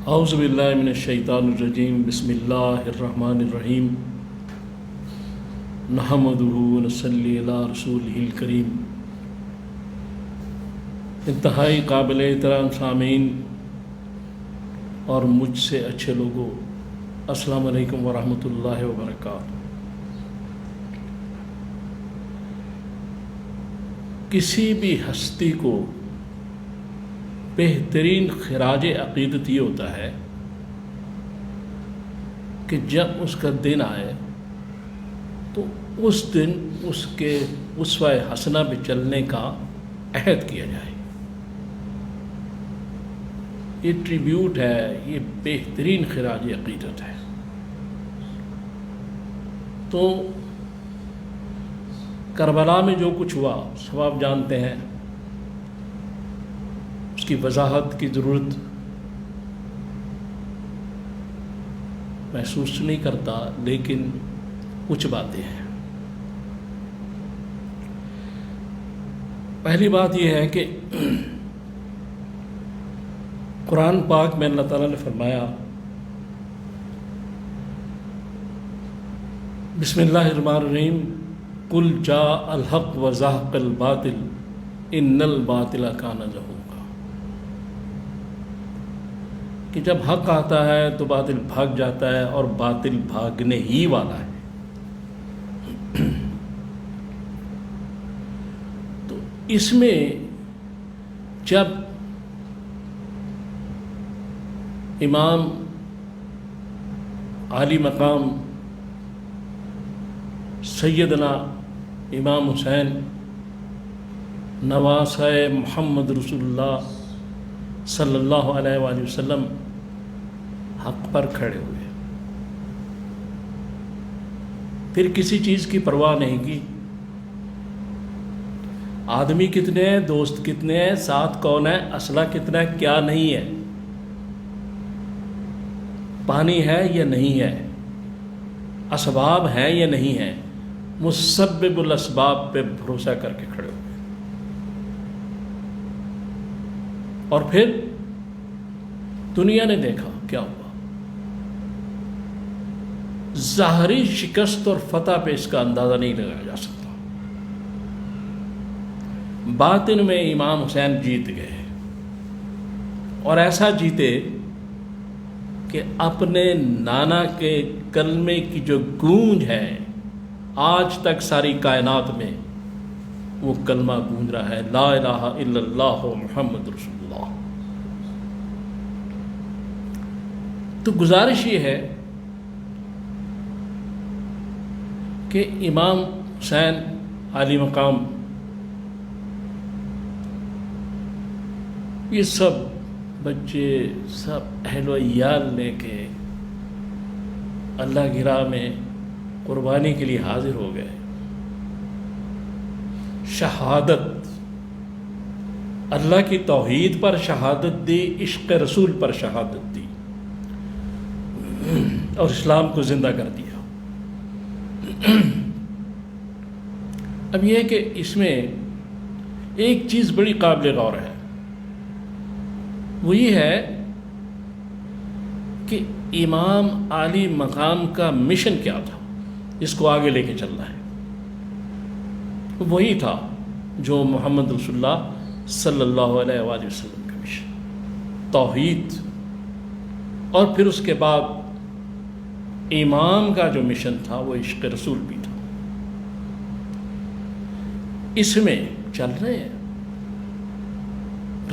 اعوذ باللہ من الشیطان الرجیم بسم اللہ الرحمن الرحیم نحمدہ ونصلی علی رسولہ الکریم۔ انتہائی قابل احترام سامعین اور مجھ سے اچھے لوگوں، السلام علیکم ورحمۃ اللہ وبرکاتہ۔ کسی بھی ہستی کو بہترین خراج عقیدت یہ ہوتا ہے کہ جب اس کا دن آئے تو اس دن اس کے اسوہ حسنہ پہ چلنے کا عہد کیا جائے۔ یہ ٹریبیوٹ ہے، یہ بہترین خراج عقیدت ہے۔ تو کربلا میں جو کچھ ہوا سب آپ جانتے ہیں، اس کی وضاحت کی ضرورت محسوس نہیں کرتا، لیکن کچھ باتیں ہیں۔ پہلی بات یہ ہے کہ قرآن پاک میں اللہ تعالیٰ نے فرمایا، بسم اللہ الرحمن الرحیم، قل جاء الحق وزهق الباطل ان الباطل کان زہوقا، کہ جب حق آتا ہے تو باطل بھاگ جاتا ہے اور باطل بھاگنے ہی والا ہے۔ تو اس میں جب امام عالی مقام سیدنا امام حسین نواسہ محمد رسول اللہ صلی اللہ علیہ وآلہ وسلم حق پر کھڑے ہوئے، پھر کسی چیز کی پرواہ نہیں کی۔ آدمی کتنے ہیں، دوست کتنے ہیں، ساتھ کون ہے، اسلحہ کتنا ہے، کیا نہیں ہے، پانی ہے یا نہیں ہے، اسباب ہیں یا نہیں ہیں، مسبب الاسباب پہ بھروسہ کر کے کھڑے ہوئے۔ اور پھر دنیا نے دیکھا کیا ہوا۔ ظاہری شکست اور فتح پہ اس کا اندازہ نہیں لگایا جا سکتا۔ باطن میں امام حسین جیت گئے، اور ایسا جیتے کہ اپنے نانا کے کلمے کی جو گونج ہے آج تک ساری کائنات میں وہ کلمہ گونج رہا ہے، لا الہ الا اللہ محمد رسول اللہ۔ تو گزارش یہ ہے کہ امام حسین عالی مقام یہ سب بچے، سب اہل و عیال لے کے اللہ کی راہ میں قربانی کے لیے حاضر ہو گئے۔ شہادت، اللہ کی توحید پر شہادت دی، عشق رسول پر شہادت دی، اور اسلام کو زندہ کر دیا۔ اب یہ ہے کہ اس میں ایک چیز بڑی قابل غور ہے، وہ یہ ہے کہ امام عالی مقام کا مشن کیا تھا، اس کو آگے لے کے چلنا ہے۔ وہی تھا جو محمد رسول اللہ صلی اللہ علیہ وآلہ وسلم کا مشن، توحید، اور پھر اس کے بعد امام کا جو مشن تھا وہ عشق رسول بھی تھا۔ اس میں چل رہے ہیں،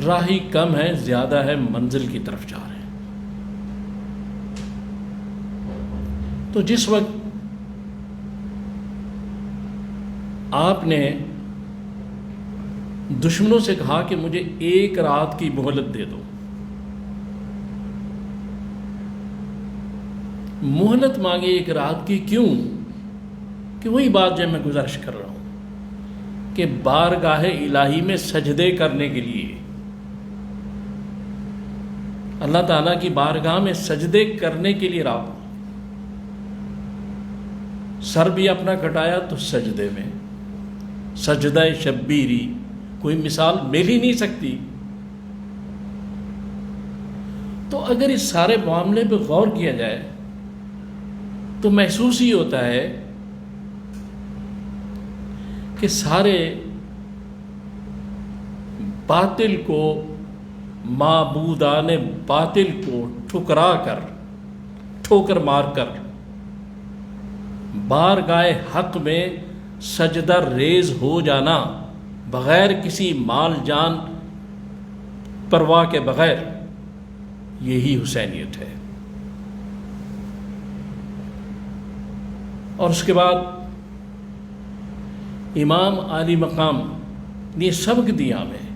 راہی کم ہے، زیادہ ہے، منزل کی طرف جا رہے ہیں۔ تو جس وقت آپ نے دشمنوں سے کہا کہ مجھے ایک رات کی مہلت دے دو، مہلت مانگی ایک رات کی، کیوں؟ کہ وہی بات جو میں گزارش کر رہا ہوں کہ بارگاہ الہی میں سجدے کرنے کے لیے، اللہ تعالیٰ کی بارگاہ میں سجدے کرنے کے لیے رات، سر بھی اپنا کٹایا تو سجدے میں، سجدہ شبیری کوئی مثال مل ہی نہیں سکتی۔ تو اگر اس سارے معاملے پہ غور کیا جائے تو محسوس ہی ہوتا ہے کہ سارے باطل کو، معبودان باطل کو ٹھکرا کر، ٹھوکر مار کر بارگاہ حق میں سجدہ ریز ہو جانا، بغیر کسی مال جان پرواہ کے بغیر، یہی حسینیت ہے۔ اور اس کے بعد امام عالی مقام نے سبق دیا ہمیں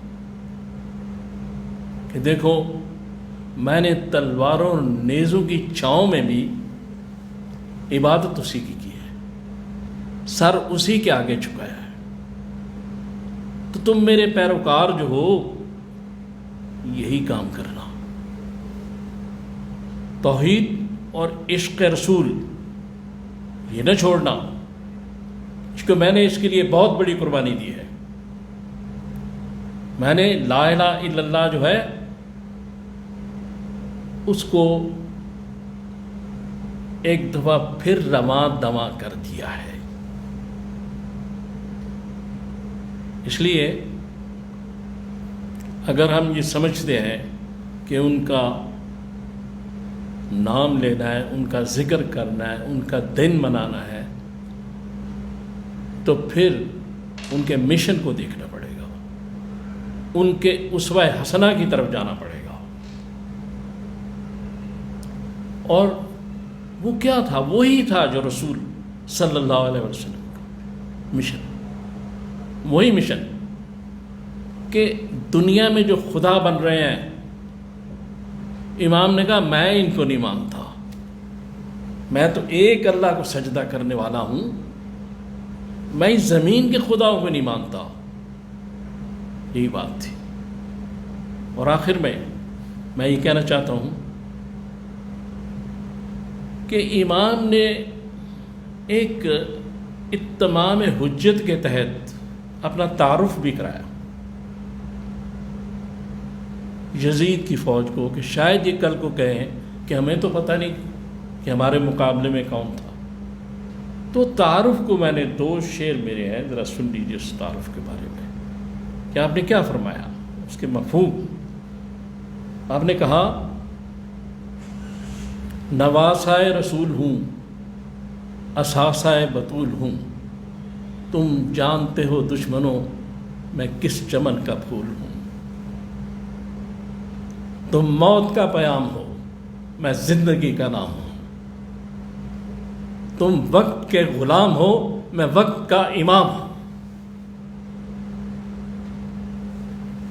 کہ دیکھو، میں نے تلواروں اور نیزوں کی چھاؤں میں بھی عبادت اسی کی ہے، سر اسی کے آگے جھکایا ہے، تو تم میرے پیروکار جو ہو یہی کام کرنا، توحید اور عشق رسول یہ نہ چھوڑنا، کیونکہ میں نے اس کے لیے بہت بڑی قربانی دی ہے۔ میں نے لا الہ الا اللہ جو ہے اس کو ایک دفعہ پھر رواں دواں کر دیا ہے۔ اس لیے اگر ہم یہ سمجھتے ہیں کہ ان کا نام لینا ہے، ان کا ذکر کرنا ہے، ان کا دن منانا ہے، تو پھر ان کے مشن کو دیکھنا پڑے گا، ان کے اسوہ حسنہ کی طرف جانا پڑے گا۔ اور وہ کیا تھا؟ وہی تھا جو رسول صلی اللہ علیہ وسلم کا مشن، وہی مشن کہ دنیا میں جو خدا بن رہے ہیں، امام نے کہا میں ان کو نہیں مانتا، میں تو ایک اللہ کو سجدہ کرنے والا ہوں، میں اس زمین کے خداؤں کو نہیں مانتا۔ یہی بات تھی۔ اور آخر میں یہ کہنا چاہتا ہوں کہ امام نے ایک اتمام حجت کے تحت اپنا تعارف بھی کرایا یزید کی فوج کو، کہ شاید یہ کل کو کہیں کہ ہمیں تو پتہ نہیں کہ ہمارے مقابلے میں کون تھا۔ تو تعارف کو میں نے 2 شعر میرے ہیں، ذرا سن لیجیے اس تعارف کے بارے میں کہ آپ نے کیا فرمایا، اس کے مفہوم۔ آپ نے کہا نواسائے رسول ہوں، اثاثائے بطول ہوں، تم جانتے ہو دشمنوں میں کس چمن کا پھول ہوں، تم موت کا پیام ہو میں زندگی کا نام ہوں، تم وقت کے غلام ہو میں وقت کا امام ہوں۔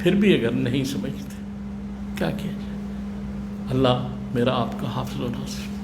پھر بھی اگر نہیں سمجھتے کیا کیا جائے؟ اللہ میرا آپ کا حافظ و ناصر۔